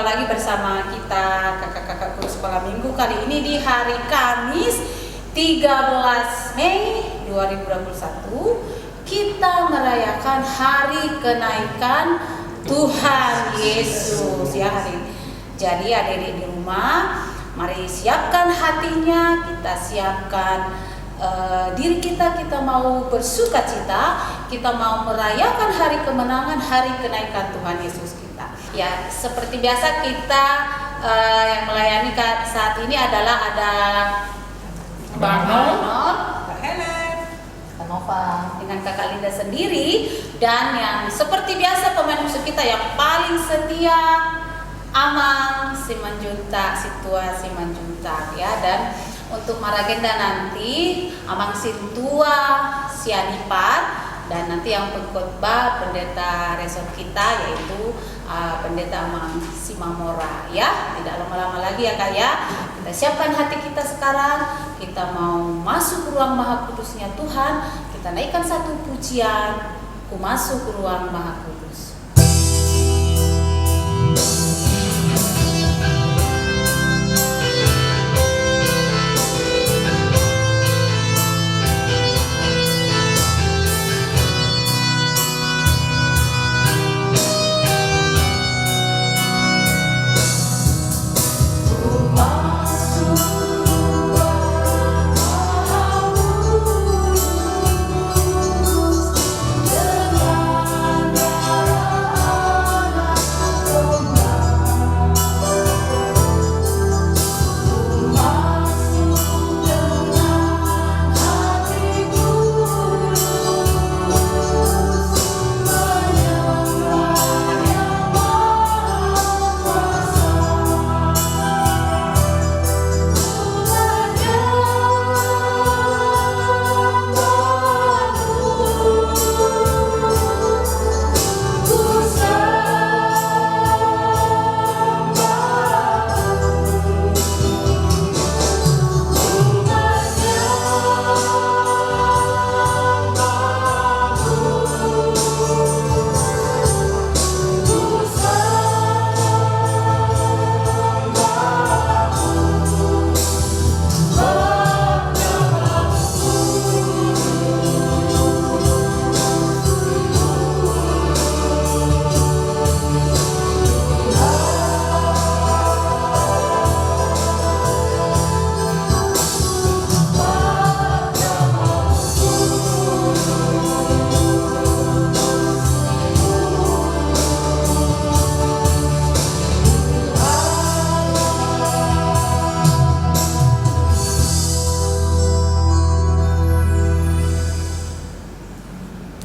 Jumpa lagi bersama kita kakak-kakak guru sekolah minggu. Kali ini di hari Kamis 13 Mei 2021 kita merayakan hari kenaikan Tuhan Yesus ya hari ini. Jadi adik-adik di rumah, mari siapkan hatinya, kita siapkan diri kita mau bersuka cita, kita mau merayakan hari kemenangan, hari kenaikan Tuhan Yesus kita. Ya, seperti biasa kita yang melayani saat ini adalah ada Bang Arnold, Kak Helen, Kak Nova, dengan Kakak Linda sendiri, dan yang seperti biasa pemain musik kita yang paling setia, Amang Simanjuntak, Situasi Simanjuntak ya. Dan untuk maragenda nanti Amang Sintua Sianipat, dan nanti yang pengkhotbah pendeta resort kita yaitu pendeta Amang Simamora ya. Tidak lama-lama lagi ya Kak ya. Kita siapkan hati kita sekarang, kita mau masuk ke ruang Maha Kudusnya Tuhan. Kita naikkan satu pujian, ku masuk ke ruang Maha Kudus.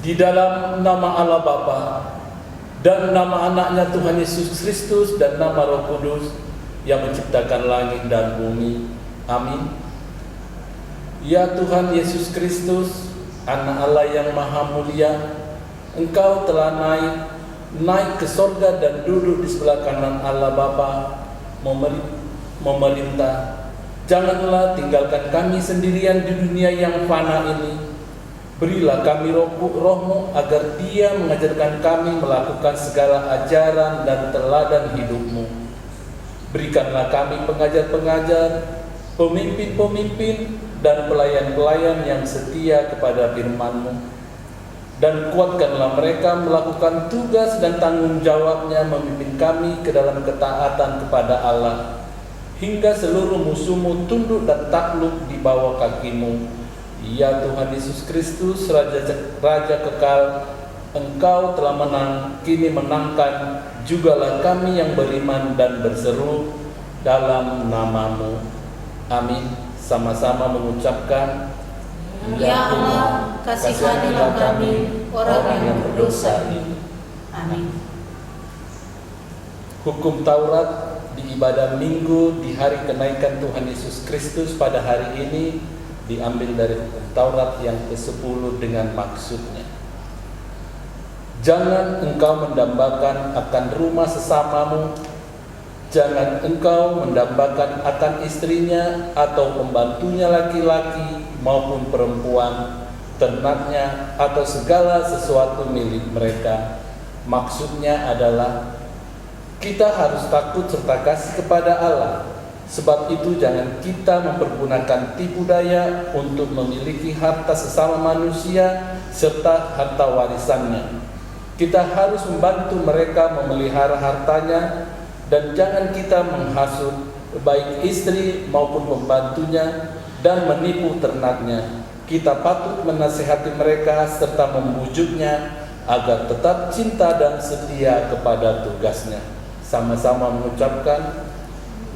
Di dalam nama Allah Bapa dan nama anaknya Tuhan Yesus Kristus dan nama Roh Kudus yang menciptakan langit dan bumi. Amin. Ya Tuhan Yesus Kristus, anak Allah yang maha mulia, Engkau telah naik ke sorga dan duduk di sebelah kanan Allah Bapa memerintah. Janganlah tinggalkan kami sendirian di dunia yang fana ini. Berilah kami roh-Mu agar Dia mengajarkan kami melakukan segala ajaran dan teladan hidup-Mu. Berikanlah kami pengajar-pengajar, pemimpin-pemimpin, dan pelayan-pelayan yang setia kepada firman-Mu. Dan kuatkanlah mereka melakukan tugas dan tanggung jawabnya memimpin kami ke dalam ketaatan kepada Allah, hingga seluruh musuh-Mu tunduk dan takluk di bawah kaki-Mu. Ya Tuhan Yesus Kristus, Raja kekal, Engkau telah kini menangkan, jugalah kami yang beriman dan berseru dalam nama-Mu. Amin. Sama-sama mengucapkan, Ya Allah, kasihanilah kami, orang yang berdosa ini. Amin. Hukum Taurat di ibadah Minggu di hari kenaikan Tuhan Yesus Kristus pada hari ini diambil dari hukum Taurat yang ke-10 dengan maksudnya. Jangan engkau mendambakan akan rumah sesamamu, jangan engkau mendambakan akan istrinya atau pembantunya laki-laki maupun perempuan, ternaknya atau segala sesuatu milik mereka. Maksudnya adalah Kita harus takut serta kasih kepada Allah. Sebab itu jangan kita mempergunakan tipu daya untuk memiliki harta sesama manusia serta harta warisannya. Kita harus membantu mereka memelihara hartanya, dan jangan kita menghasut baik istri maupun pembantunya dan menipu ternaknya. Kita patut menasihati mereka serta membujuknya agar tetap cinta dan setia kepada tugasnya. Sama-sama mengucapkan,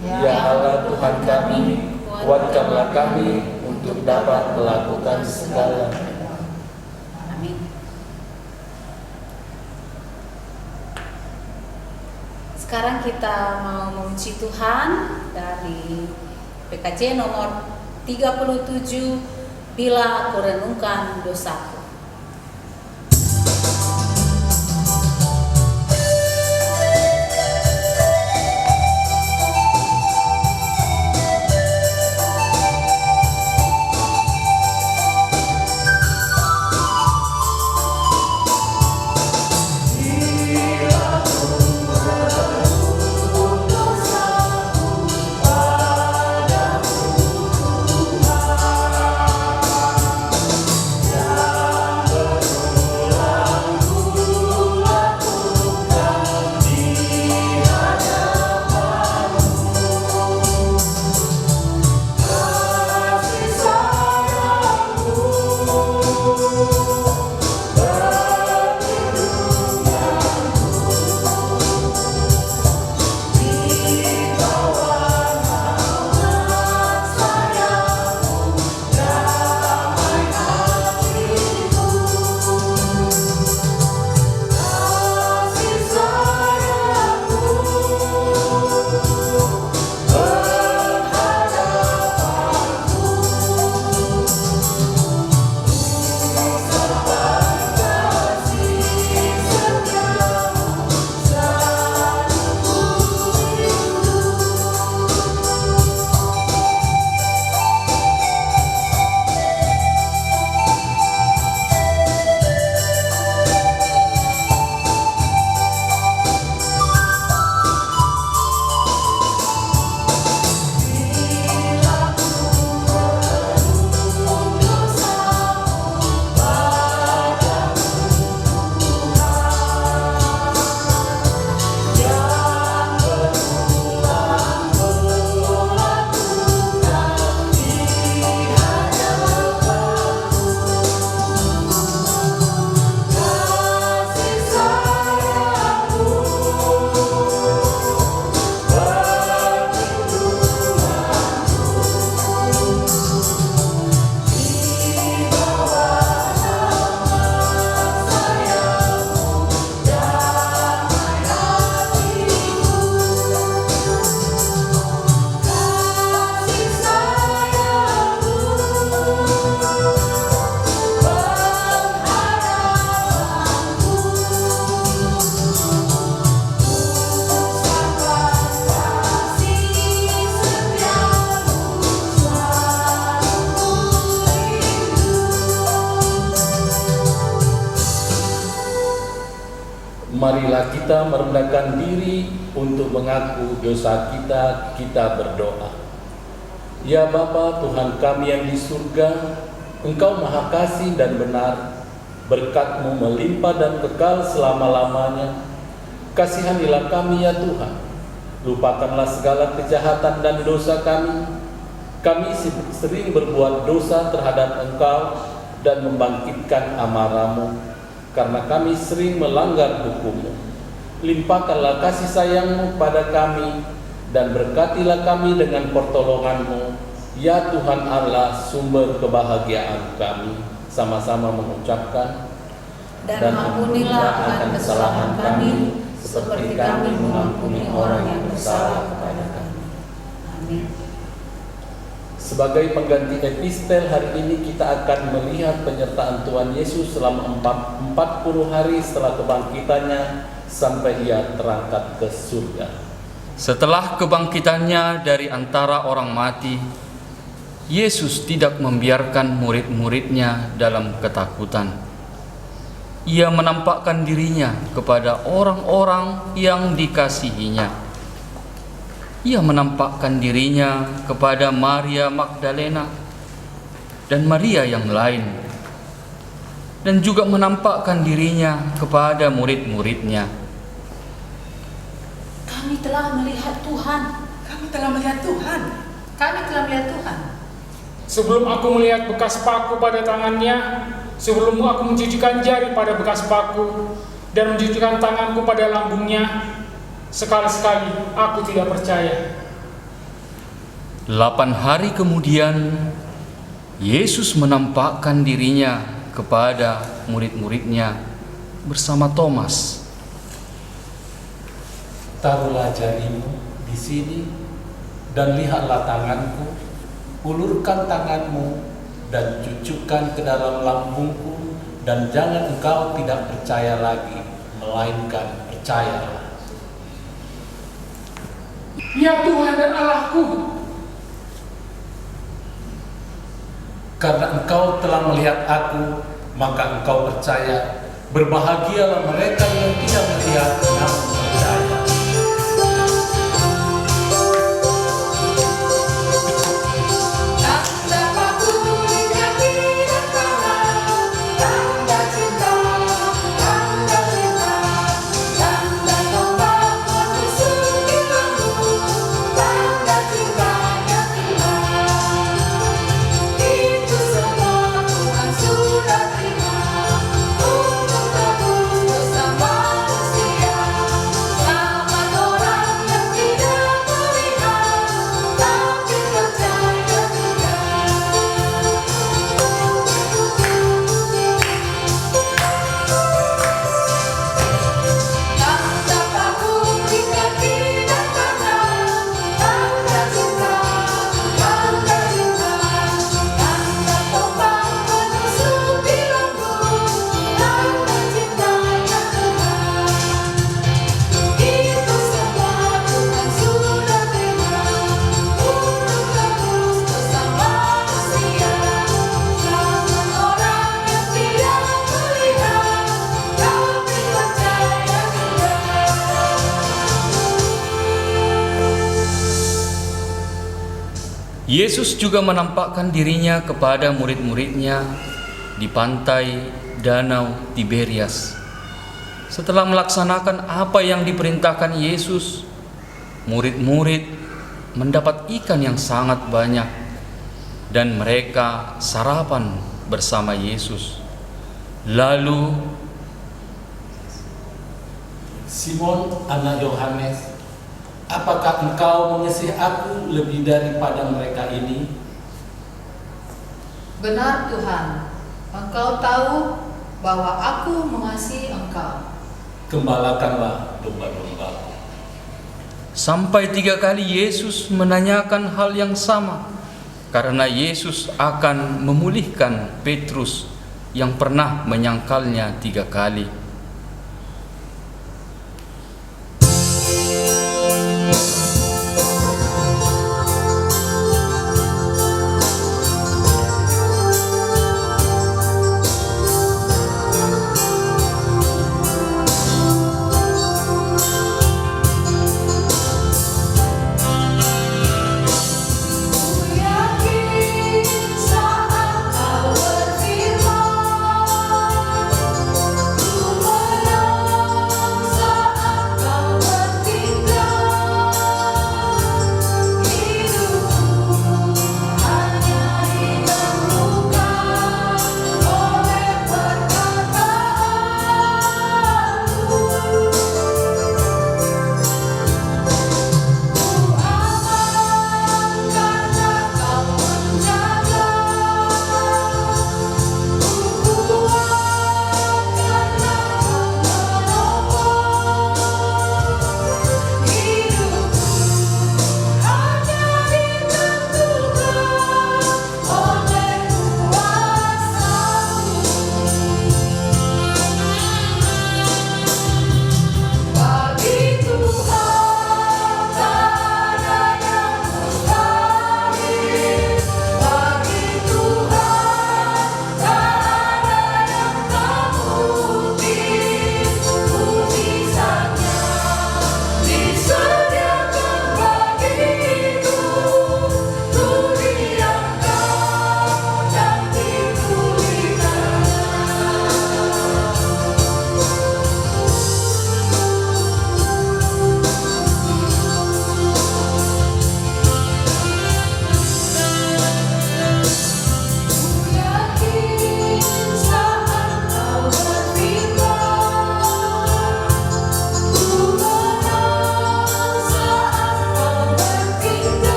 Ya Allah Tuhan kami, kuatkanlah kami untuk dapat melakukan segala. Amin. Sekarang kita mau memuji Tuhan dari PKJ nomor 37, Bila Aku Renungkan Dosaku. Marilah kita merendahkan diri untuk mengaku dosa kita. Kita berdoa. Ya Bapa Tuhan kami yang di surga, Engkau Maha Kasih dan benar, berkat-Mu melimpah dan kekal selama-lamanya. Kasihanilah kami ya Tuhan, lupakanlah segala kejahatan dan dosa kami. Kami sering berbuat dosa terhadap Engkau dan membangkitkan amarah-Mu, karena kami sering melanggar hukum-Mu. Limpahkanlah kasih sayang-Mu pada kami, dan berkatilah kami dengan pertolongan-Mu, ya Tuhan Allah, sumber kebahagiaan kami. Sama-sama mengucapkan, dan ampunilah akan kesalahan kami, seperti kami mengampuni orang yang bersalah kepada kami. Amin. Sebagai pengganti epistel, hari ini kita akan melihat penyertaan Tuhan Yesus selama 40 hari setelah kebangkitannya sampai Ia terangkat ke surga. Setelah kebangkitannya dari antara orang mati, Yesus tidak membiarkan murid-muridnya dalam ketakutan. ia menampakkan dirinya kepada orang-orang yang dikasihinya. Ia menampakkan dirinya kepada Maria Magdalena dan Maria yang lain, dan juga menampakkan dirinya kepada murid-muridnya. Kami telah melihat Tuhan. Kami telah melihat Tuhan. Kami telah melihat Tuhan. Sebelum aku melihat bekas paku pada tangannya, sebelum aku mencucikan jari pada bekas paku dan mencucikan tanganku pada lambungnya, sekali-sekali aku tidak percaya. 8 hari kemudian, Yesus menampakkan dirinya kepada murid-muridnya bersama Thomas. Taruhlah jarimu di sini dan lihatlah tanganku, ulurkan tanganmu dan cucukkan ke dalam lambungku, dan jangan engkau tidak percaya lagi, melainkan percayalah. Ya Tuhan dan Allahku, karena engkau telah melihat aku, maka engkau percaya. Berbahagialah mereka yang tidak melihat namun percaya. Yesus juga menampakkan dirinya kepada murid-muridnya di pantai Danau Tiberias. Setelah melaksanakan apa yang diperintahkan Yesus, murid-murid mendapat ikan yang sangat banyak dan mereka sarapan bersama Yesus. Lalu Simon, anak Yohanes, apakah engkau mengasihi aku lebih daripada mereka ini? Benar Tuhan, Engkau tahu bahwa aku mengasihi Engkau. Gembalakanlah domba-dombaku. sampai 3 kali Yesus menanyakan hal yang sama, karena Yesus akan memulihkan Petrus yang pernah menyangkalnya 3 kali. Saat kau berfirman,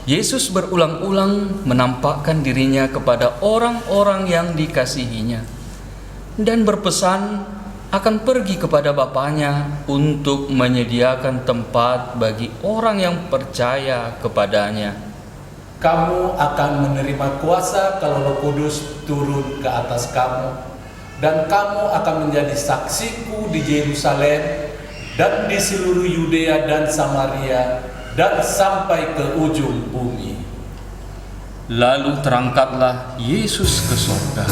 Yesus berulang-ulang menampakkan dirinya kepada orang-orang yang dikasihinya dan berpesan akan pergi kepada Bapanya untuk menyediakan tempat bagi orang yang percaya kepadanya. Kamu akan menerima kuasa kalau Roh Kudus turun ke atas kamu, dan kamu akan menjadi saksiku di Yerusalem dan di seluruh Yudea dan Samaria dan sampai ke ujung bumi. Lalu terangkatlah Yesus ke sorga.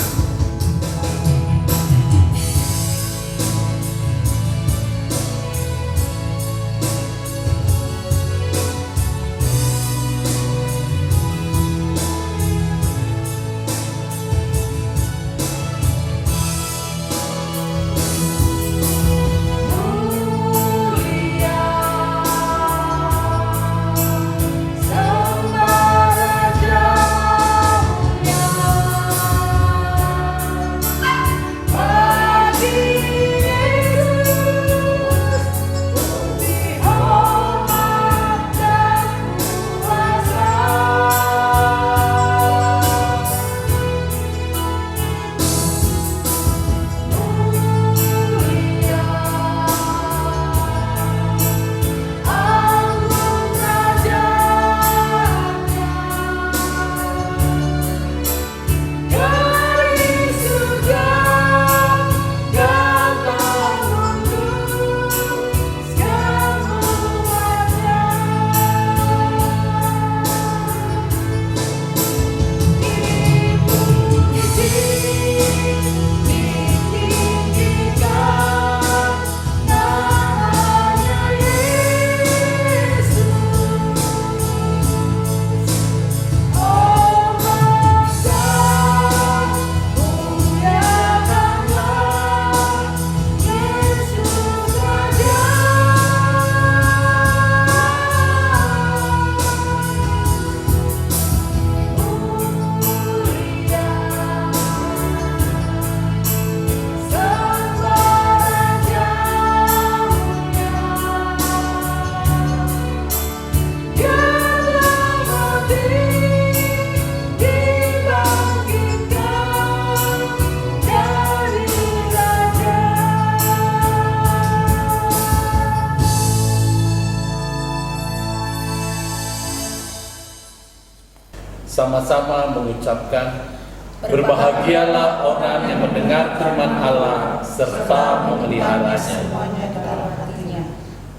Sama-sama mengucapkan, berbahagialah orang yang mendengar firman Allah serta memeliharanya. Semuanya ke dalam hatinya.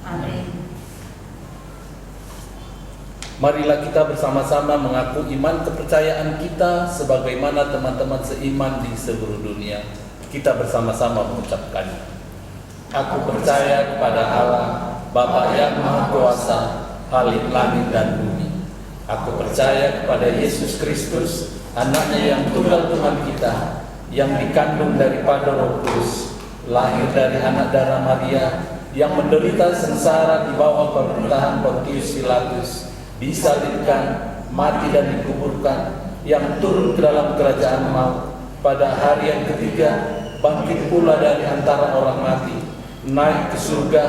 Amin. Marilah kita bersama-sama mengaku iman kepercayaan kita sebagaimana teman-teman seiman di seluruh dunia. Kita bersama-sama mengucapkannya. Aku percaya kepada Allah, Bapa yang Maha Kuasa, Khalik langit dan bumi. Aku percaya kepada Yesus Kristus, Anaknya yang tunggal Tuhan kita, yang dikandung daripada Roh Kudus, lahir dari anak darah Maria, yang menderita sengsara di bawah pemerintahan Pontius Pilatus, disalibkan, mati dan dikuburkan, yang turun ke dalam kerajaan maut, pada hari yang ketiga bangkit pula dari antara orang mati, naik ke surga,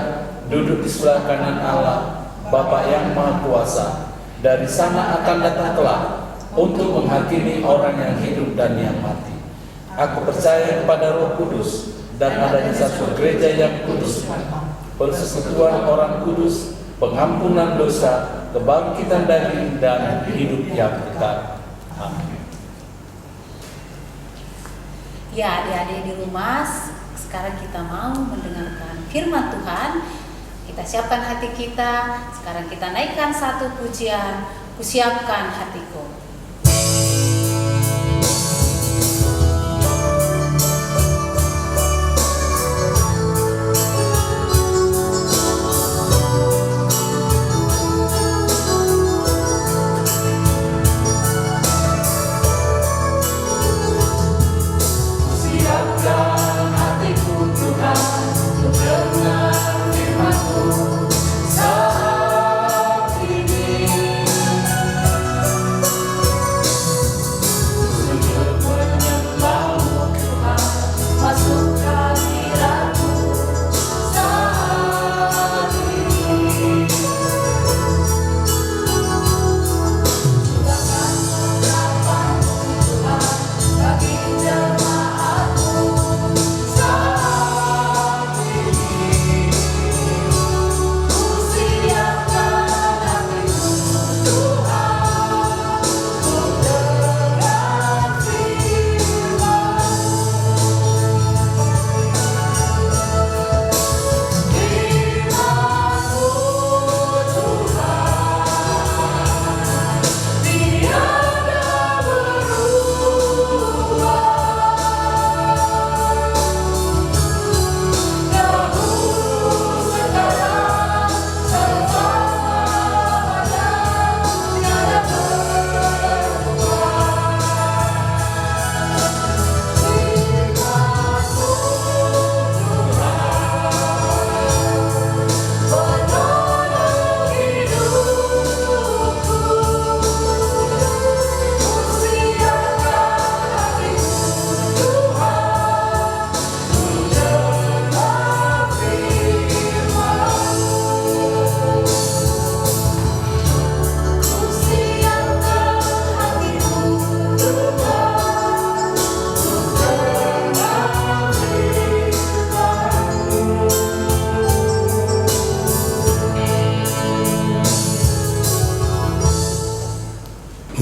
duduk di sebelah kanan Allah, Bapa yang Maha Kuasa. Dari sana akan datang kelak untuk menghakimi orang yang hidup dan yang mati. Aku percaya kepada Roh Kudus dan adanya satu gereja yang kudus, persekutuan orang kudus, pengampunan dosa, kebangkitan daging dan hidup yang kekal. Amin. Ya, adik-adik di rumah, sekarang kita mau mendengarkan firman Tuhan. Kita siapkan hati kita. Sekarang kita naikkan satu pujian, Kusiapkan Hatiku. Saat ini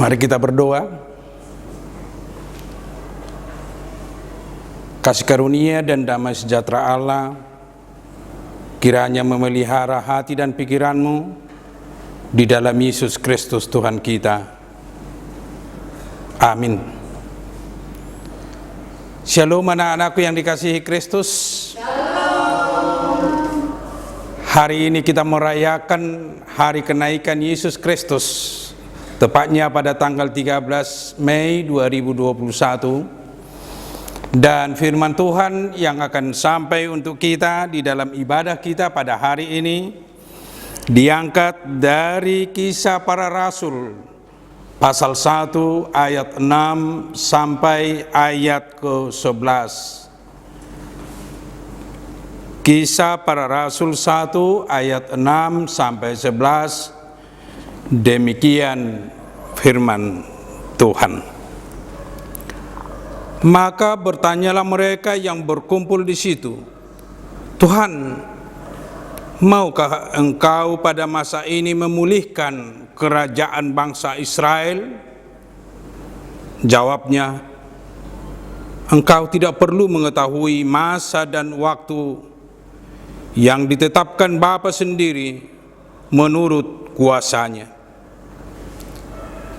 Mari kita berdoa. Kasih karunia dan damai sejahtera Allah kiranya memelihara hati dan pikiranmu di dalam Yesus Kristus Tuhan kita. Amin. Shalom anak-anakku yang dikasihi Kristus. Hari ini kita merayakan hari kenaikan Yesus Kristus. Tepatnya pada tanggal 13 Mei 2021. Dan firman Tuhan yang akan sampai untuk kita di dalam ibadah kita pada hari ini diangkat dari Kisah Para Rasul pasal 1 ayat 6 sampai ayat ke-11. Kisah Para Rasul 1 ayat 6 sampai 11. Demikian firman Tuhan. Maka bertanyalah mereka yang berkumpul di situ, Tuhan, maukah Engkau pada masa ini memulihkan kerajaan bangsa Israel? Jawabnya, Engkau tidak perlu mengetahui masa dan waktu yang ditetapkan Bapa sendiri menurut kuasanya.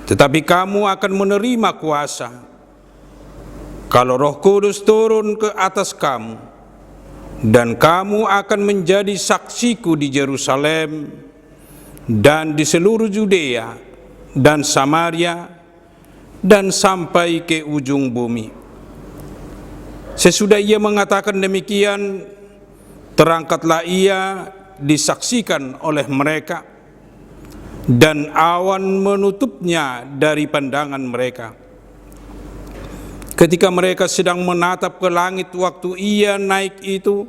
Tetapi kamu akan menerima kuasa kalau Roh Kudus turun ke atas kamu, dan kamu akan menjadi saksiku di Yerusalem dan di seluruh Yudea dan Samaria dan sampai ke ujung bumi. Sesudah ia mengatakan demikian, terangkatlah ia disaksikan oleh mereka, dan awan menutupnya dari pandangan mereka. Ketika mereka sedang menatap ke langit waktu ia naik itu,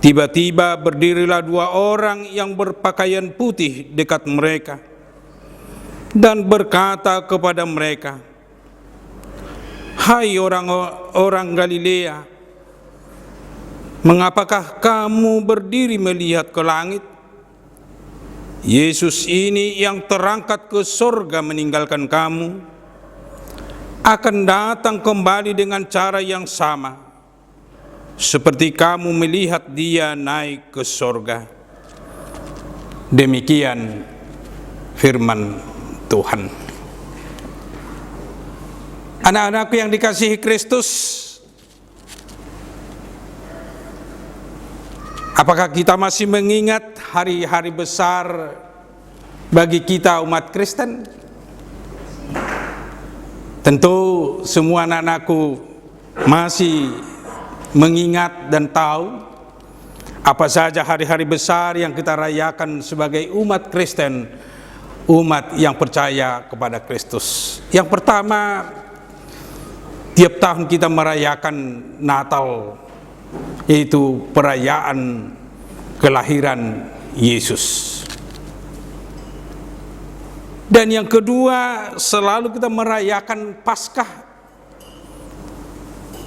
tiba-tiba berdirilah dua orang yang berpakaian putih dekat mereka dan berkata kepada mereka, "Hai orang-orang Galilea, mengapakah kamu berdiri melihat ke langit? Yesus ini yang terangkat ke surga meninggalkan kamu, akan datang kembali dengan cara yang sama, seperti kamu melihat dia naik ke surga." Demikian firman Tuhan. Anak-anakku yang dikasihi Kristus, apakah kita masih mengingat hari-hari besar bagi kita umat Kristen? Tentu semua anak-anakku masih mengingat dan tahu apa saja hari-hari besar yang kita rayakan sebagai umat Kristen, umat yang percaya kepada Kristus. Yang pertama, tiap tahun kita merayakan Natal, yaitu perayaan kelahiran Yesus. Dan yang kedua, selalu kita merayakan Paskah,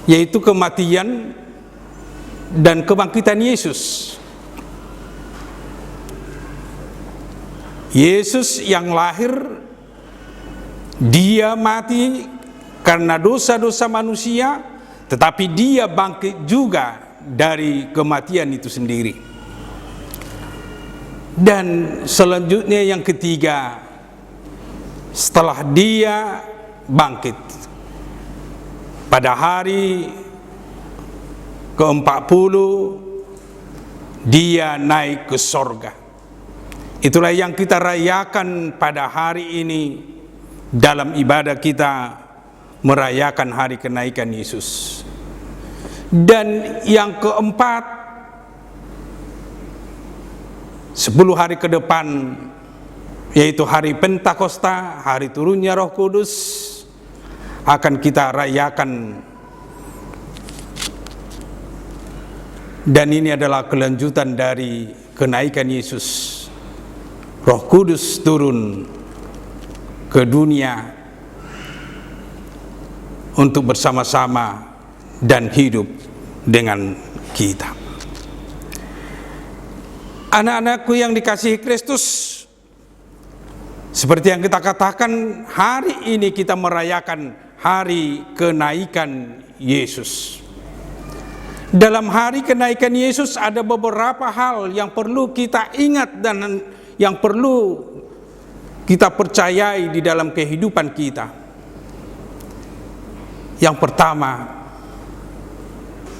yaitu kematian dan kebangkitan Yesus. Yesus yang lahir, dia mati karena dosa-dosa manusia, tetapi dia bangkit juga dari kematian itu sendiri. Dan selanjutnya yang ketiga, setelah dia bangkit pada hari ke-40, dia naik ke sorga. Itulah yang kita rayakan pada hari ini dalam ibadah kita merayakan hari kenaikan Yesus. Dan yang keempat, 10 hari ke depan, yaitu hari Pentakosta, hari turunnya Roh Kudus, akan kita rayakan. Dan ini adalah kelanjutan dari kenaikan Yesus. Roh Kudus turun ke dunia untuk bersama-sama dan hidup dengan kita. Anak-anakku yang dikasihi Kristus, Seperti yang kita katakan, hari ini kita merayakan hari kenaikan Yesus. Dalam hari kenaikan Yesus ada beberapa hal yang perlu kita ingat dan yang perlu kita percayai di dalam kehidupan kita. Yang pertama,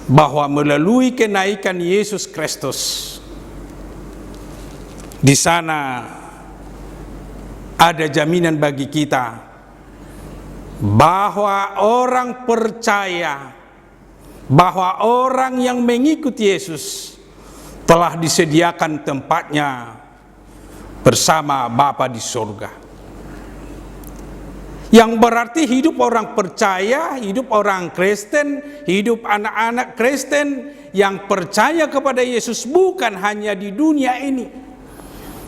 bahwa melalui kenaikan Yesus Kristus, di sana ada jaminan bagi kita bahwa orang percaya, bahwa orang yang mengikuti Yesus telah disediakan tempatnya bersama Bapa di surga. Yang berarti hidup orang percaya, hidup orang Kristen, hidup anak-anak Kristen yang percaya kepada Yesus bukan hanya di dunia ini.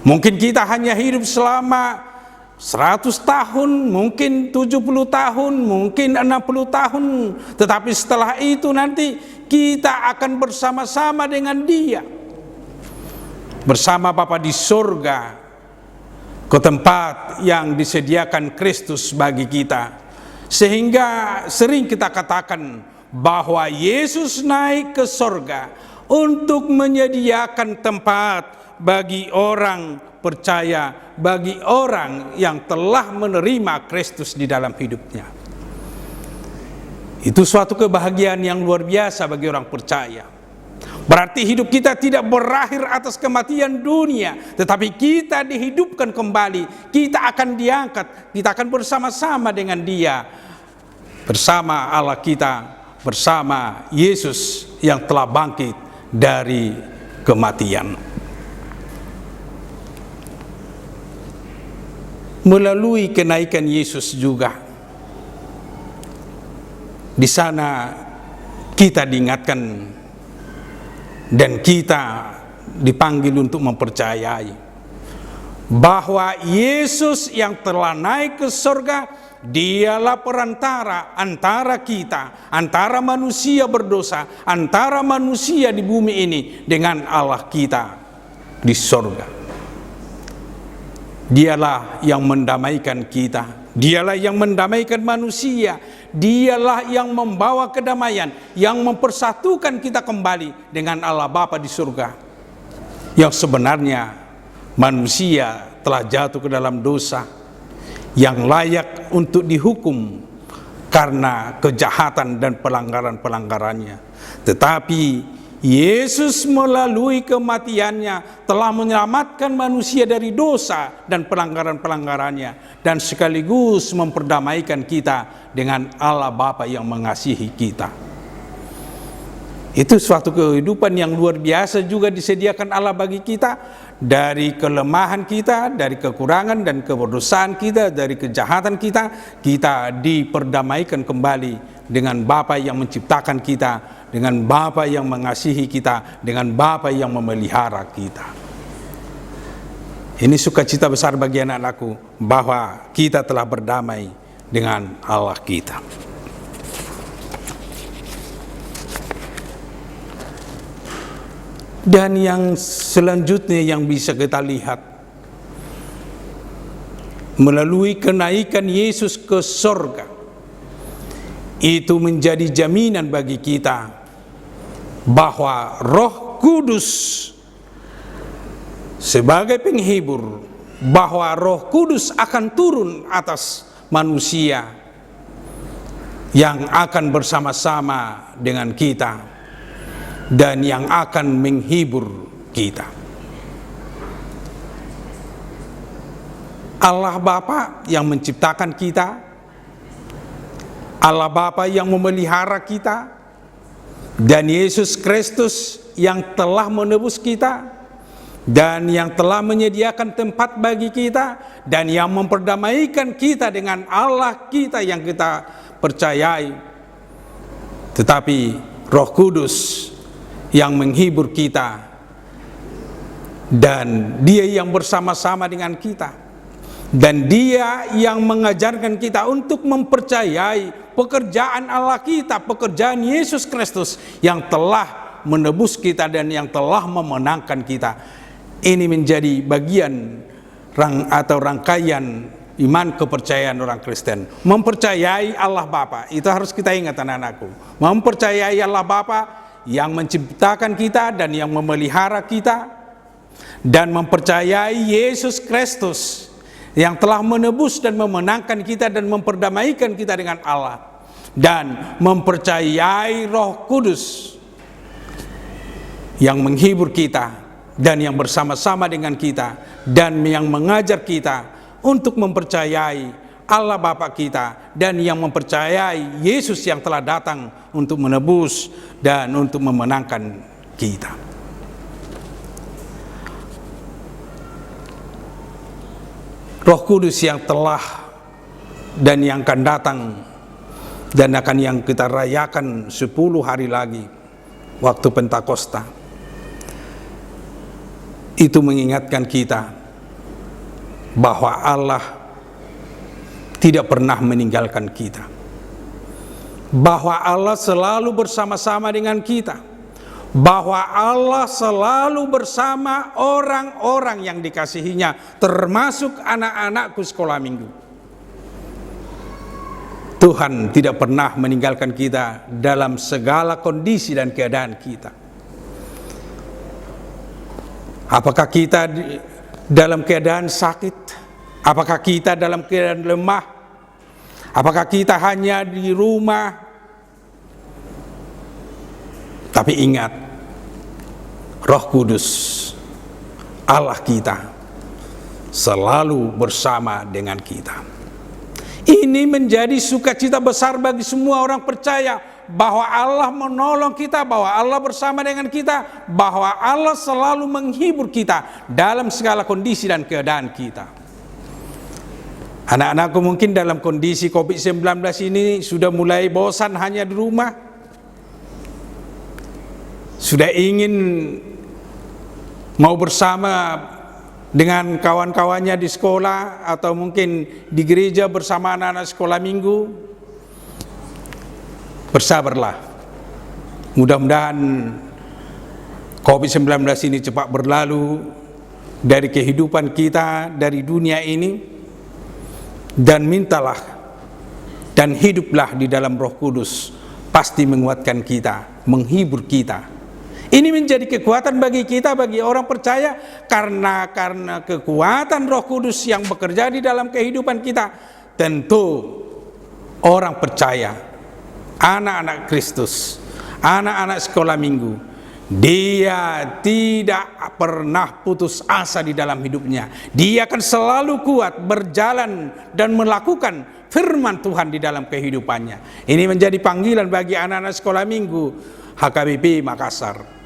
Mungkin kita hanya hidup selama 100 tahun, mungkin 70 tahun, mungkin 60 tahun. Tetapi setelah itu nanti kita akan bersama-sama dengan Dia, bersama Bapa di surga, ke tempat yang disediakan Kristus bagi kita. Sehingga sering kita katakan bahwa Yesus naik ke surga untuk menyediakan tempat bagi orang percaya, bagi orang yang telah menerima Kristus di dalam hidupnya. Itu suatu kebahagiaan yang luar biasa bagi orang percaya. Berarti hidup kita tidak berakhir atas kematian dunia, tetapi kita dihidupkan kembali. Kita akan diangkat, kita akan bersama-sama dengan Dia, bersama Allah kita, bersama Yesus yang telah bangkit dari kematian. Melalui kenaikan Yesus juga, di sana kita diingatkan dan kita dipanggil untuk mempercayai bahwa Yesus yang telah naik ke surga, Dialah perantara antara kita, antara manusia berdosa, antara manusia di bumi ini dengan Allah kita di surga. Dialah yang mendamaikan kita, Dialah yang mendamaikan manusia, Dialah yang membawa kedamaian, yang mempersatukan kita kembali dengan Allah Bapa di surga. Yang sebenarnya manusia telah jatuh ke dalam dosa yang layak untuk dihukum karena kejahatan dan pelanggaran-pelanggarannya. Tetapi Yesus melalui kematiannya telah menyelamatkan manusia dari dosa dan pelanggaran-pelanggarannya, dan sekaligus memperdamaikan kita dengan Allah Bapa yang mengasihi kita. Itu suatu kehidupan yang luar biasa juga disediakan Allah bagi kita. Dari kelemahan kita, dari kekurangan dan keberdosaan kita, dari kejahatan kita, kita diperdamaikan kembali dengan Bapa yang menciptakan kita, dengan Bapa yang mengasihi kita, dengan Bapa yang memelihara kita. Ini sukacita besar bagi anak-anakku bahwa kita telah berdamai dengan Allah kita. Dan yang selanjutnya yang bisa kita lihat, melalui kenaikan Yesus ke surga, itu menjadi jaminan bagi kita bahwa Roh Kudus sebagai penghibur, bahwa Roh Kudus akan turun atas manusia yang akan bersama-sama dengan kita dan yang akan menghibur kita. Allah Bapa yang menciptakan kita, Allah Bapa yang memelihara kita, dan Yesus Kristus yang telah menebus kita dan yang telah menyediakan tempat bagi kita dan yang memperdamaikan kita dengan Allah kita yang kita percayai. Tetapi Roh Kudus yang menghibur kita, dan Dia yang bersama-sama dengan kita, dan Dia yang mengajarkan kita untuk mempercayai pekerjaan Allah kita, pekerjaan Yesus Kristus yang telah menebus kita dan yang telah memenangkan kita. Ini menjadi bagian rangkaian iman kepercayaan orang Kristen. Mempercayai Allah Bapa, itu harus kita ingat anak-anakku. Mempercayai Allah Bapa yang menciptakan kita dan yang memelihara kita, dan mempercayai Yesus Kristus yang telah menebus dan memenangkan kita dan memperdamaikan kita dengan Allah, dan mempercayai Roh Kudus yang menghibur kita dan yang bersama-sama dengan kita dan yang mengajar kita untuk mempercayai Allah Bapa kita, dan yang mempercayai Yesus yang telah datang untuk menebus dan untuk memenangkan kita. Roh Kudus yang telah dan yang akan datang dan akan yang kita rayakan 10 hari lagi waktu Pentakosta, itu mengingatkan kita bahwa Allah tidak pernah meninggalkan kita, bahwa Allah selalu bersama-sama dengan kita, bahwa Allah selalu bersama orang-orang yang dikasihinya, termasuk anak-anakku sekolah minggu. Tuhan tidak pernah meninggalkan kita dalam segala kondisi dan keadaan kita. Apakah kita dalam keadaan sakit? Apakah kita dalam keadaan lemah? Apakah kita hanya di rumah? Tapi ingat, Roh Kudus Allah kita selalu bersama dengan kita. Ini menjadi sukacita besar bagi semua orang percaya bahwa Allah menolong kita, bahwa Allah bersama dengan kita, bahwa Allah selalu menghibur kita dalam segala kondisi dan keadaan kita. Anak-anakku mungkin dalam kondisi COVID-19 ini sudah mulai bosan hanya di rumah, sudah ingin mau bersama dengan kawan-kawannya di sekolah atau mungkin di gereja bersama anak-anak sekolah minggu. Bersabarlah, mudah-mudahan COVID-19 ini cepat berlalu dari kehidupan kita, dari dunia ini, dan mintalah dan hiduplah di dalam Roh Kudus, pasti menguatkan kita, menghibur kita. Ini menjadi kekuatan bagi kita, bagi orang percaya, karena kekuatan Roh Kudus yang bekerja di dalam kehidupan kita, tentu orang percaya, anak-anak Kristus, anak-anak sekolah minggu, dia tidak pernah putus asa di dalam hidupnya. Dia akan selalu kuat berjalan dan melakukan firman Tuhan di dalam kehidupannya. Ini menjadi panggilan bagi anak-anak sekolah minggu HKBP Makassar.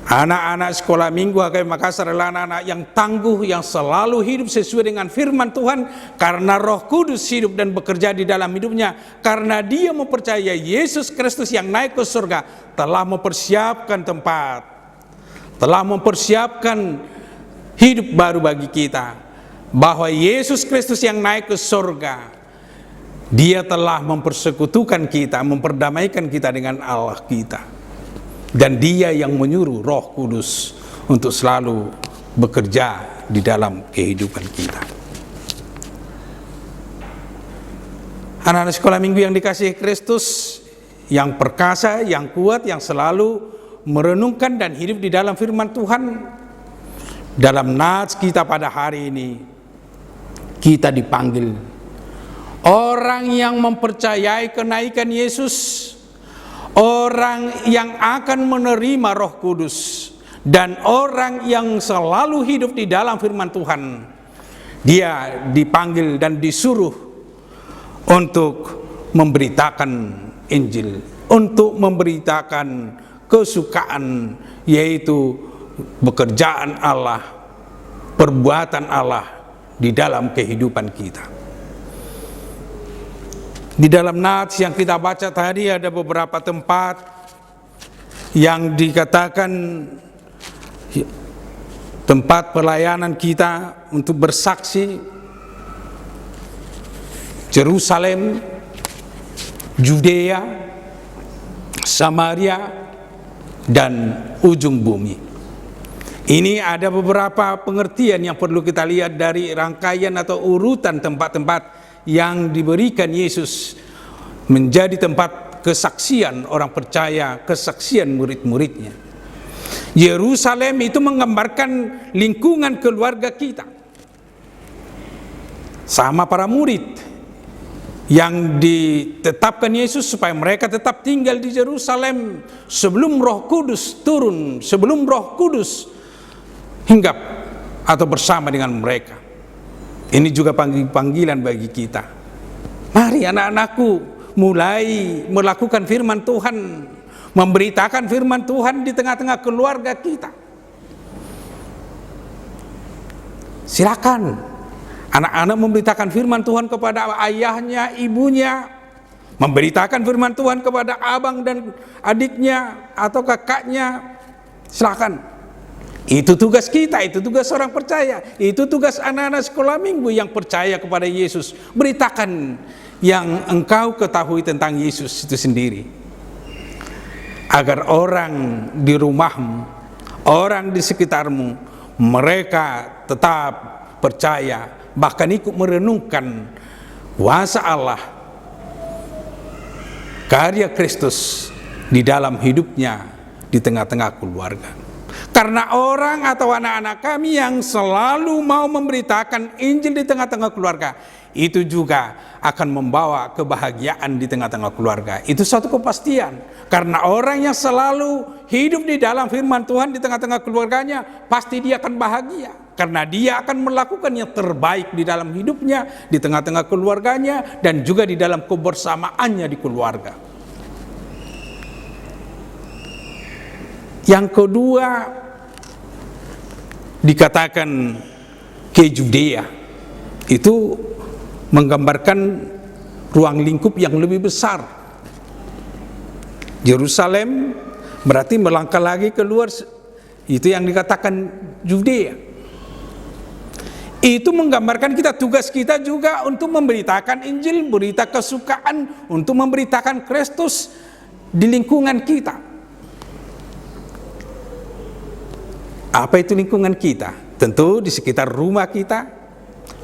Anak-anak sekolah minggu HKBP Makassar adalah anak-anak yang tangguh, yang selalu hidup sesuai dengan firman Tuhan, karena Roh Kudus hidup dan bekerja di dalam hidupnya, karena dia mempercayai Yesus Kristus yang naik ke surga telah mempersiapkan tempat, telah mempersiapkan hidup baru bagi kita. Bahwa Yesus Kristus yang naik ke surga, dia telah mempersekutukan kita, memperdamaikan kita dengan Allah kita. Dan dia yang menyuruh Roh Kudus untuk selalu bekerja di dalam kehidupan kita. Anak-anak sekolah minggu yang dikasihi Kristus, yang perkasa, yang kuat, yang selalu merenungkan dan hidup di dalam firman Tuhan, dalam nats kita pada hari ini, kita dipanggil orang yang mempercayai kenaikan Yesus, orang yang akan menerima Roh Kudus, dan orang yang selalu hidup di dalam firman Tuhan. Dia dipanggil dan disuruh untuk memberitakan Injil, untuk memberitakan kesukaan, yaitu pekerjaan Allah, perbuatan Allah di dalam kehidupan kita. Di dalam nats yang kita baca tadi ada beberapa tempat yang dikatakan tempat pelayanan kita untuk bersaksi: Yerusalem, Judea, Samaria, dan ujung bumi. Ini ada beberapa pengertian yang perlu kita lihat dari rangkaian atau urutan tempat-tempat yang diberikan Yesus menjadi tempat kesaksian orang percaya, kesaksian murid-muridnya. Yerusalem itu menggambarkan lingkungan keluarga kita. Sama para murid yang ditetapkan Yesus supaya mereka tetap tinggal di Yerusalem sebelum Roh Kudus turun, sebelum Roh Kudus hinggap atau bersama dengan mereka. Ini juga panggilan bagi kita. Mari anak-anakku mulai melakukan firman Tuhan, memberitakan firman Tuhan di tengah-tengah keluarga kita. Silakan anak-anak memberitakan firman Tuhan kepada ayahnya, ibunya, memberitakan firman Tuhan kepada abang dan adiknya atau kakaknya. Silakan. Itu tugas kita, itu tugas orang percaya, itu tugas anak-anak sekolah minggu yang percaya kepada Yesus. Beritakan yang engkau ketahui tentang Yesus itu sendiri, agar orang di rumahmu, orang di sekitarmu, mereka tetap percaya, bahkan ikut merenungkan kuasa Allah, karya Kristus di dalam hidupnya di tengah-tengah keluarga. Karena orang atau anak-anak kami yang selalu mau memberitakan Injil di tengah-tengah keluarga, itu juga akan membawa kebahagiaan di tengah-tengah keluarga. Itu suatu kepastian. Karena orang yang selalu hidup di dalam firman Tuhan di tengah-tengah keluarganya, pasti dia akan bahagia. Karena dia akan melakukan yang terbaik di dalam hidupnya, di tengah-tengah keluarganya, dan juga di dalam kebersamaannya di keluarga. Yang kedua, dikatakan ke Judea, itu menggambarkan ruang lingkup yang lebih besar. Yerusalem berarti melangkah lagi keluar, itu yang dikatakan Judea. Itu menggambarkan tugas kita juga untuk memberitakan Injil, berita kesukaan, untuk memberitakan Kristus di lingkungan kita. Apa itu lingkungan kita? Tentu di sekitar rumah kita,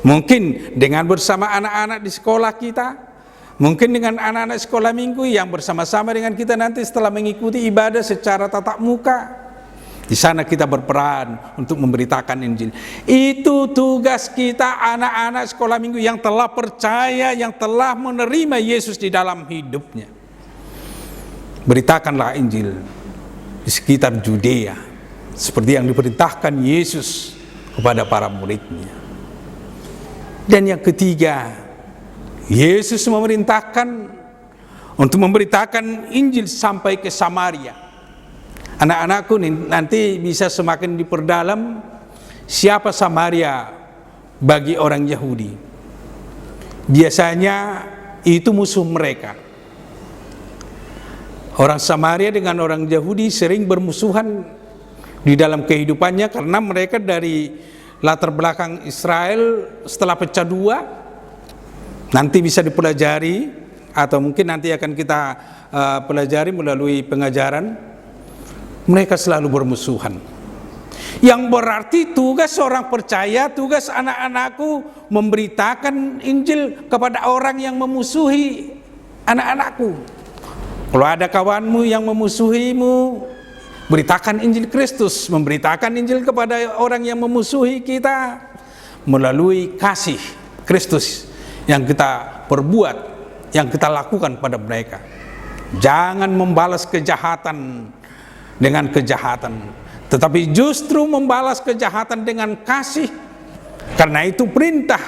mungkin dengan bersama anak-anak di sekolah kita, mungkin dengan anak-anak sekolah minggu yang bersama-sama dengan kita nanti setelah mengikuti ibadah secara tatap muka. Di sana kita berperan untuk memberitakan Injil. Itu tugas kita anak-anak sekolah minggu yang telah percaya, yang telah menerima Yesus di dalam hidupnya. Beritakanlah Injil di sekitar Judea, seperti yang diperintahkan Yesus kepada para muridnya. Dan yang ketiga, Yesus memerintahkan untuk memberitakan Injil sampai ke Samaria. Anak-anakku nanti bisa semakin diperdalam siapa Samaria bagi orang Yahudi. Biasanya itu musuh mereka. Orang Samaria dengan orang Yahudi sering bermusuhan di dalam kehidupannya, karena mereka dari latar belakang Israel setelah pecah dua. Nanti bisa dipelajari, atau mungkin nanti akan kita pelajari melalui pengajaran. Mereka selalu bermusuhan, yang berarti tugas orang percaya, tugas anak-anakku memberitakan Injil kepada orang yang memusuhi anak-anakku. Kalau ada kawanmu yang memusuhimu, beritakan Injil Kristus, memberitakan Injil kepada orang yang memusuhi kita melalui kasih Kristus yang kita perbuat, yang kita lakukan pada mereka. Jangan membalas kejahatan dengan kejahatan, tetapi justru membalas kejahatan dengan kasih. Karena itu perintah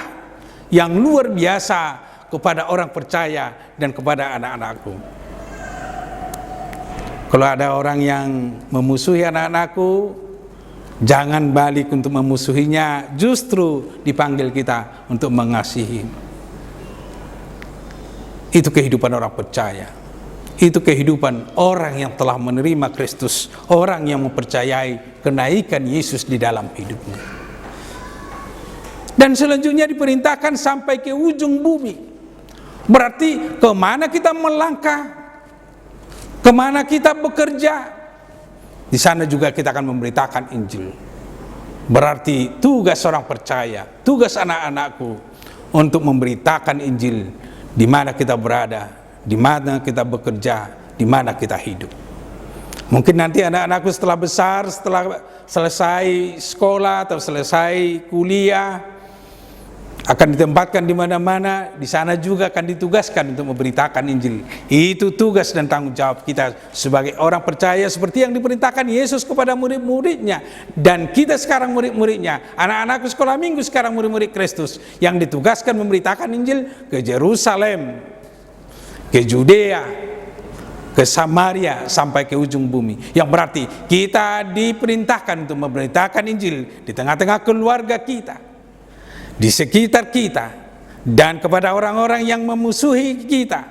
yang luar biasa kepada orang percaya dan kepada anak-anakku. Kalau ada orang yang memusuhi anak-anakku, jangan balik untuk memusuhinya, justru dipanggil kita untuk mengasihi. Itu kehidupan orang percaya. Itu kehidupan orang yang telah menerima Kristus, orang yang mempercayai kenaikan Yesus di dalam hidupnya. Dan selanjutnya diperintahkan sampai ke ujung bumi. Berarti kemana kita melangkah, kemana kita bekerja, di sana juga kita akan memberitakan Injil. Berarti tugas orang percaya, tugas anak-anakku untuk memberitakan Injil di mana kita berada, di mana kita bekerja, di mana kita hidup. Mungkin nanti anak-anakku setelah besar, setelah selesai sekolah atau selesai kuliah, akan ditempatkan di mana-mana, di sana juga akan ditugaskan untuk memberitakan Injil. Itu tugas dan tanggung jawab kita sebagai orang percaya, seperti yang diperintahkan Yesus kepada murid-muridnya. Dan kita sekarang murid-muridnya, anak-anakku sekolah minggu sekarang murid-murid Kristus, yang ditugaskan memberitakan Injil ke Yerusalem, ke Judea, ke Samaria, sampai ke ujung bumi. Yang berarti kita diperintahkan untuk memberitakan Injil di tengah-tengah keluarga kita, di sekitar kita, dan kepada orang-orang yang memusuhi kita,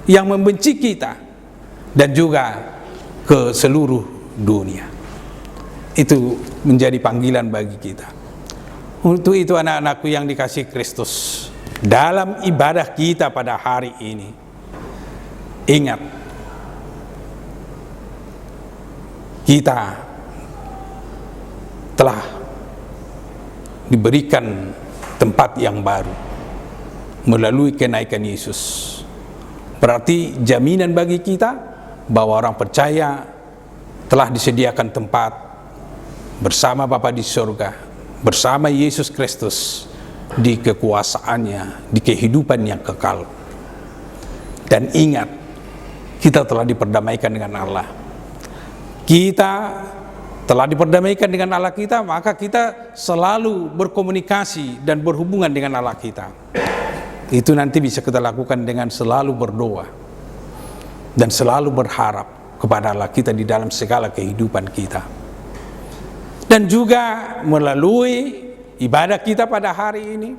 yang membenci kita, dan juga ke seluruh dunia. Itu menjadi panggilan bagi kita. Untuk itu anak-anakku yang dikasihi Kristus, dalam ibadah kita pada hari ini, ingat, kita telah diberikan tempat yang baru melalui kenaikan Yesus. Berarti jaminan bagi kita bahwa orang percaya telah disediakan tempat bersama Bapa di surga, bersama Yesus Kristus di kekuasaannya, di kehidupan yang kekal. Dan ingat, kita telah diperdamaikan dengan Allah. Kita telah diperdamaikan dengan Allah kita, maka kita selalu berkomunikasi dan berhubungan dengan Allah kita. Itu nanti bisa kita lakukan dengan selalu berdoa dan selalu berharap kepada Allah kita di dalam segala kehidupan kita. Dan juga melalui ibadah kita pada hari ini,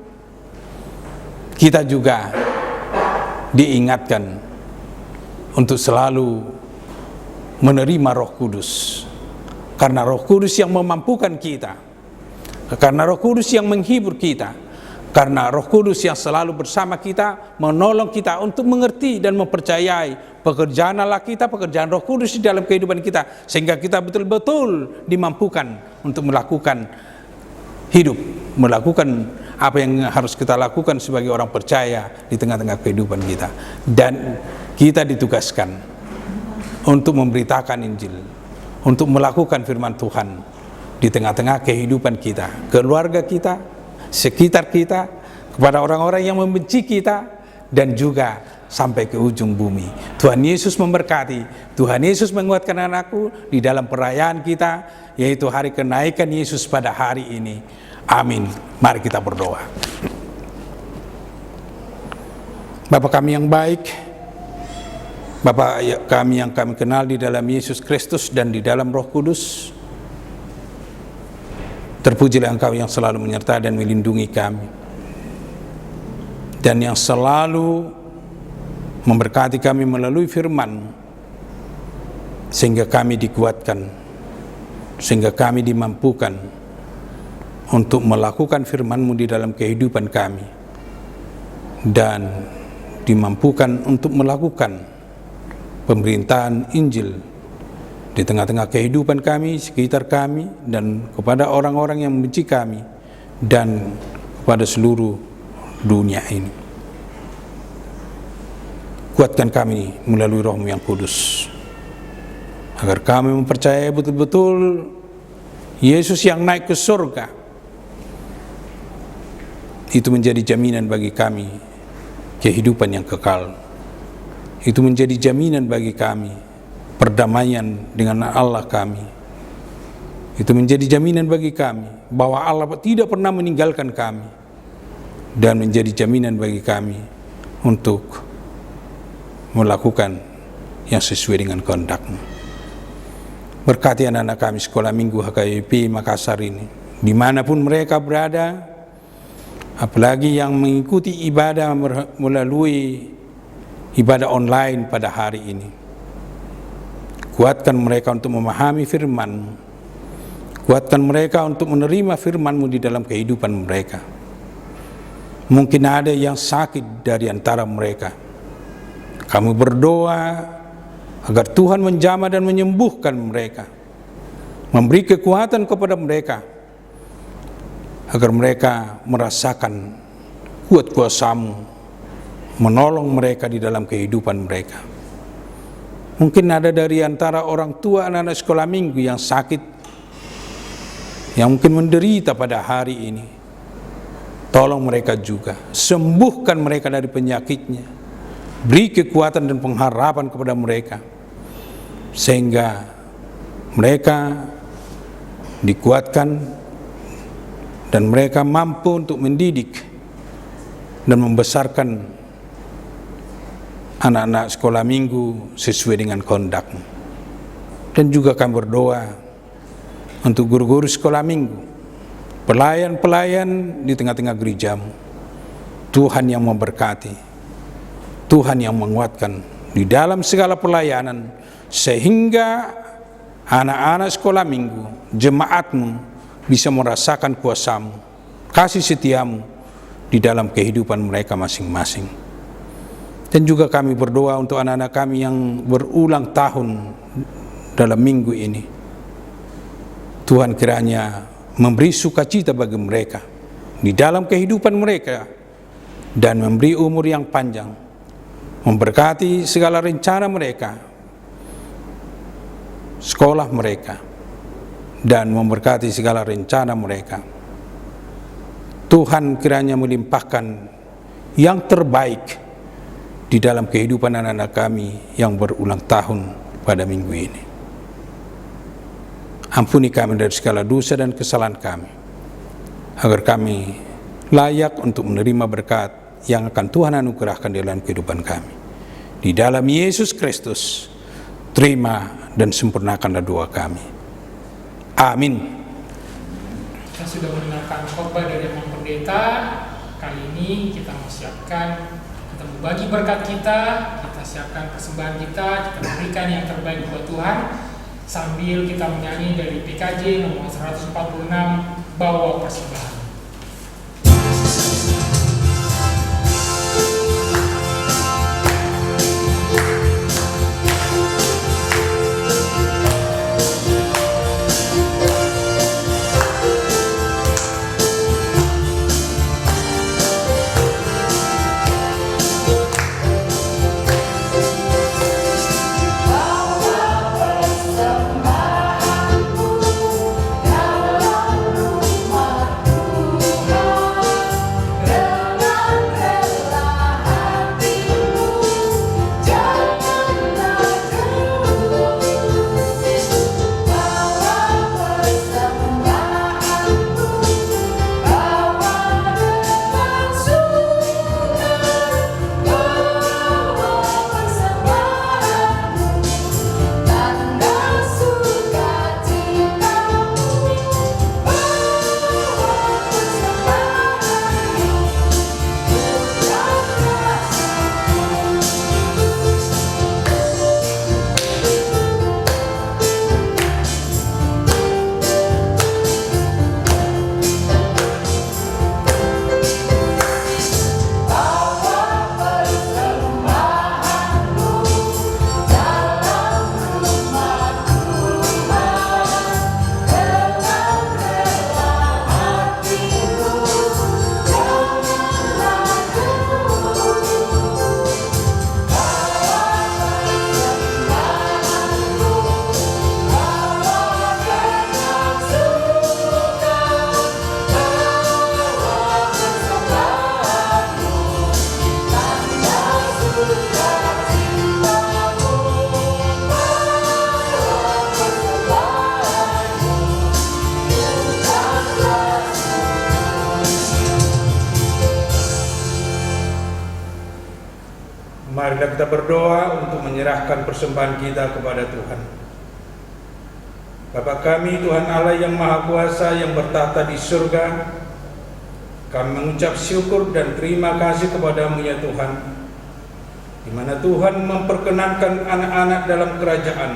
kita juga diingatkan untuk selalu menerima Roh Kudus, karena Roh Kudus yang memampukan kita, karena Roh Kudus yang menghibur kita, karena Roh Kudus yang selalu bersama kita, menolong kita untuk mengerti dan mempercayai pekerjaan Allah kita, pekerjaan Roh Kudus di dalam kehidupan kita, sehingga kita betul-betul dimampukan untuk melakukan hidup, melakukan apa yang harus kita lakukan sebagai orang percaya di tengah-tengah kehidupan kita. Dan kita ditugaskan untuk memberitakan Injil, untuk melakukan firman Tuhan di tengah-tengah kehidupan kita, keluarga kita, sekitar kita, kepada orang-orang yang membenci kita, dan juga sampai ke ujung bumi. Tuhan Yesus memberkati, Tuhan Yesus menguatkan anakku di dalam perayaan kita, yaitu hari kenaikan Yesus pada hari ini. Amin. Mari kita berdoa. Bapa kami yang baik, Bapa kami yang kami kenal di dalam Yesus Kristus dan di dalam Roh Kudus, terpujilah Engkau yang selalu menyertai dan melindungi kami, dan yang selalu memberkati kami melalui firman, sehingga kami dikuatkan, sehingga kami dimampukan untuk melakukan firman-Mu di dalam kehidupan kami, dan dimampukan untuk melakukan pemerintahan Injil di tengah-tengah kehidupan kami, sekitar kami, dan kepada orang-orang yang membenci kami, dan kepada seluruh dunia ini. Kuatkan kami melalui Roh-Mu yang kudus, agar kami mempercayai betul-betul Yesus yang naik ke surga. Itu menjadi jaminan bagi kami kehidupan yang kekal. Itu menjadi jaminan bagi kami perdamaian dengan Allah kami. Itu menjadi jaminan bagi kami bahwa Allah tidak pernah meninggalkan kami, dan menjadi jaminan bagi kami untuk melakukan yang sesuai dengan kehendak-Mu. Berkati anak-anak kami sekolah minggu HKBP Makassar ini, dimanapun mereka berada, apalagi yang mengikuti ibadah melalui ibadah online pada hari ini. Kuatkan mereka untuk memahami firman, kuatkan mereka untuk menerima firman-Mu di dalam kehidupan mereka. Mungkin ada yang sakit dari antara mereka. Kami berdoa agar Tuhan menjamah dan menyembuhkan mereka, memberi kekuatan kepada mereka agar mereka merasakan kuat kuasa-Mu menolong mereka di dalam kehidupan mereka. Mungkin ada dari antara orang tua anak-anak sekolah minggu yang sakit, yang mungkin menderita pada hari ini. Tolong mereka juga, sembuhkan mereka dari penyakitnya, beri kekuatan dan pengharapan kepada mereka, sehingga mereka dikuatkan dan mereka mampu untuk mendidik dan membesarkan anak-anak sekolah minggu sesuai dengan kehendak-Mu. Dan juga kami berdoa untuk guru-guru sekolah minggu, pelayan-pelayan di tengah-tengah gereja-Mu. Tuhan yang memberkati, Tuhan yang menguatkan di dalam segala pelayanan, sehingga anak-anak sekolah minggu, jemaat-Mu bisa merasakan kuasa-Mu, kasih setia-Mu di dalam kehidupan mereka masing-masing. Dan juga kami berdoa untuk anak-anak kami yang berulang tahun dalam minggu ini. Tuhan kiranya memberi sukacita bagi mereka di dalam kehidupan mereka dan memberi umur yang panjang, memberkati segala rencana mereka, sekolah mereka, dan memberkati segala rencana mereka. Tuhan kiranya melimpahkan yang terbaik di dalam kehidupan anak-anak kami yang berulang tahun pada minggu ini. Ampuni kami dari segala dosa dan kesalahan kami, agar kami layak untuk menerima berkat yang akan Tuhan anugerahkan dalam kehidupan kami. Di dalam Yesus Kristus, terima dan sempurnakanlah doa kami. Amin. Kita sudah mendengarkan khotbah dari Pak Pendeta. Kali ini kita mau siapkan, kita membagi berkat kita siapkan persembahan kita berikan yang terbaik buat Tuhan, sambil kita menyanyi dari PKJ nomor 146, Bawa Persembahan. Marilah kita berdoa untuk menyerahkan persembahan kita kepada Tuhan. Bapa kami, Tuhan Allah yang Maha Kuasa yang bertahta di surga, kami mengucap syukur dan terima kasih kepada-Mu ya Tuhan, di mana Tuhan memperkenankan anak-anak dalam kerajaan.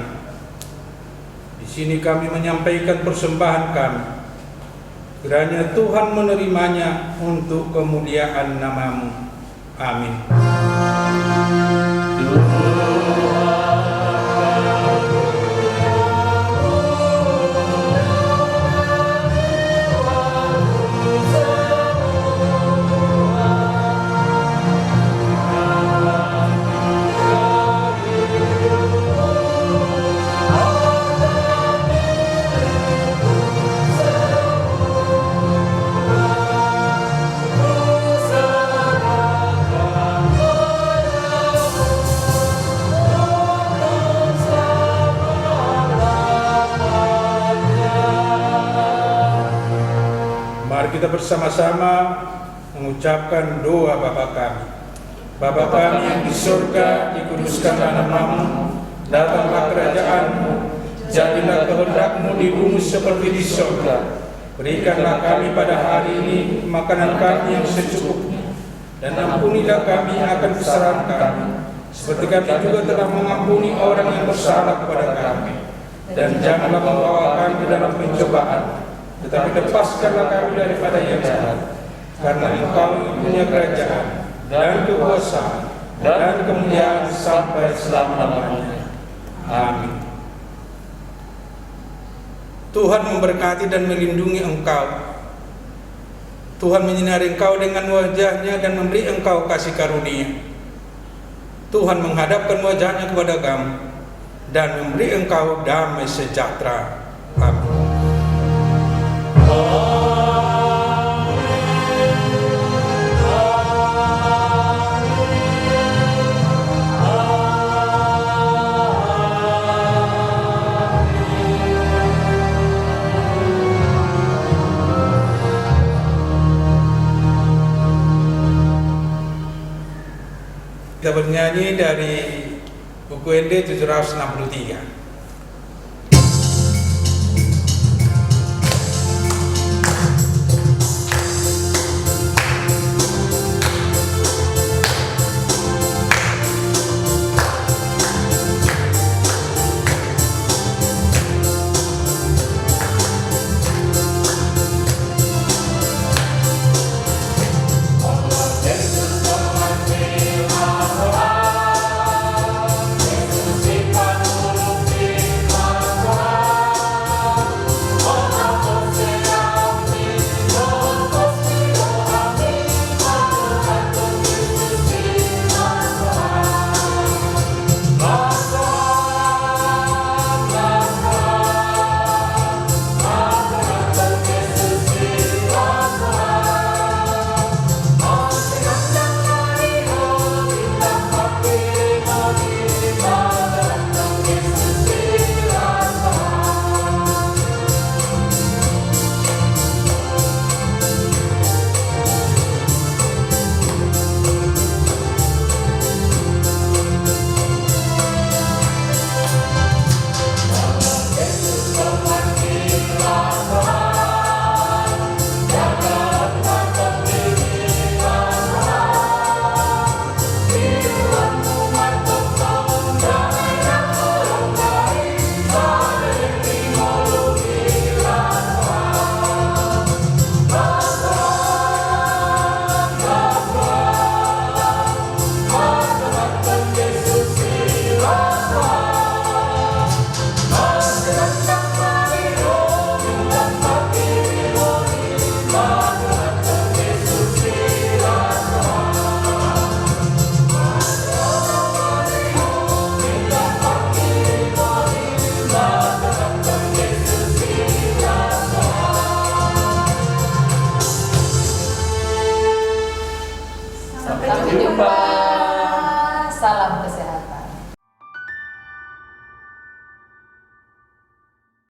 Di sini kami menyampaikan persembahan kami. Kiranya Tuhan menerimanya untuk kemuliaan nama-Mu. Amin. kita bersama-sama mengucapkan doa Bapa kami. Bapa kami yang di surga, dikuduskanlah namamu, datanglah kerajaan-Mu, jadilah kehendak-Mu di bumi seperti di surga. Berikanlah kami pada hari ini makanan kami yang secukupnya, dan ampunilah kami akan kesalahan kami, seperti kami juga telah mengampuni orang yang bersalah kepada kami. Dan janganlah membawa kami ke dalam pencobaan, tetapi lepaskanlah kami daripada yang jahat. Karena Engkau yang punya kerajaan dan kekuasaan dan kemuliaan sampai selama-lamanya. Amin. Tuhan memberkati dan melindungi engkau. Tuhan menyinari engkau dengan wajah-Nya dan memberi engkau kasih karunia. Tuhan menghadapkan wajah-Nya kepada kamu dan memberi engkau damai sejahtera. Amin. Kita bernyanyi dari buku ND 763. Sampai jumpa. Salam kesehatan.